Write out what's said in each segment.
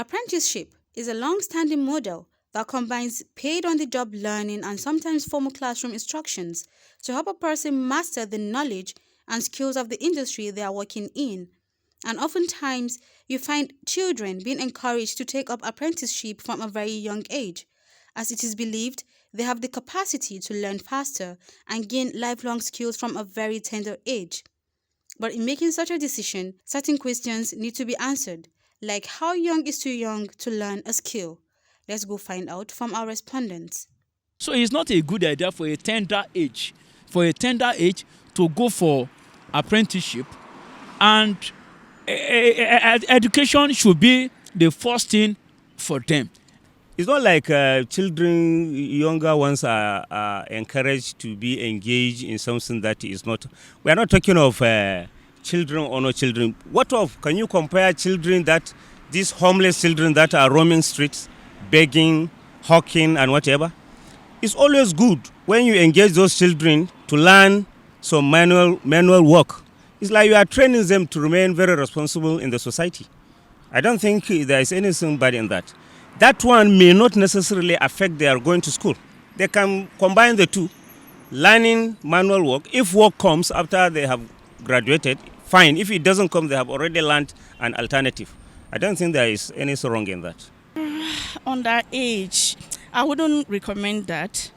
Apprenticeship is a long-standing model that combines paid on-the-job learning and sometimes formal classroom instructions to help a person master the knowledge and skills of the industry they are working in. And oftentimes, you find children being encouraged to take up apprenticeship from a very young age, as it is believed they have the capacity to learn faster and gain lifelong skills from a very tender age. But in making such a decision, certain questions need to be answered, like how young is too young to learn a skill? Let's go find out from our respondents. So it's not a good idea for a tender age to go for apprenticeship, and education should be the first thing for them. It's not like children, younger ones are encouraged to be engaged in something that is not. We are not talking of children or no children. What of? Can you compare children these homeless children that are roaming streets, begging, hawking, and whatever? It's always good when you engage those children to learn some manual work. It's like you are training them to remain very responsible in the society. I don't think there is anything bad in that. That one may not necessarily affect their going to school. They can combine the two, learning manual work. If work comes after they have graduated, fine. If it doesn't come, they have already learned an alternative. I don't think there is anything wrong in that. Underage, I wouldn't recommend that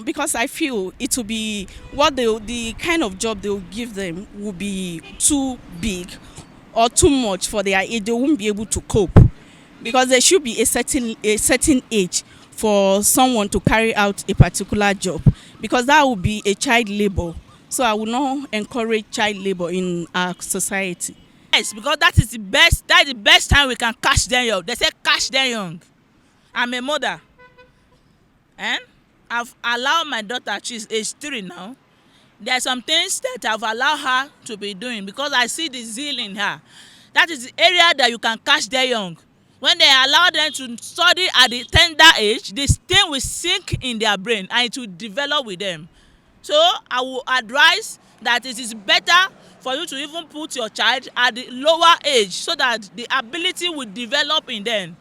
because I feel it will be the kind of job they will give them will be too big or too much for their age. They won't be able to cope because there should be a certain age for someone to carry out a particular job, because that would be a child labor. So I will not encourage child labor in our society. Yes, because that is the best time we can catch them young. They say catch them young. I'm a mother, and I've allowed my daughter, she's age 3 now. There are some things that I've allowed her to be doing because I see the zeal in her. That is the area that you can catch them young. When they allow them to study at the tender age, this thing will sink in their brain and it will develop with them. So I will advise that it is better for you to even put your child at the lower age so that the ability will develop in them.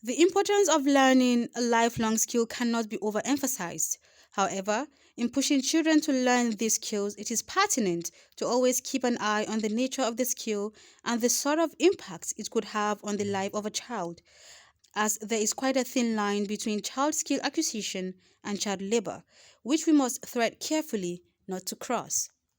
The importance of learning a lifelong skill cannot be overemphasized. However, in pushing children to learn these skills, it is pertinent to always keep an eye on the nature of the skill and the sort of impact it could have on the life of a child, as there is quite a thin line between child skill acquisition and child labor, which we must tread carefully not to cross.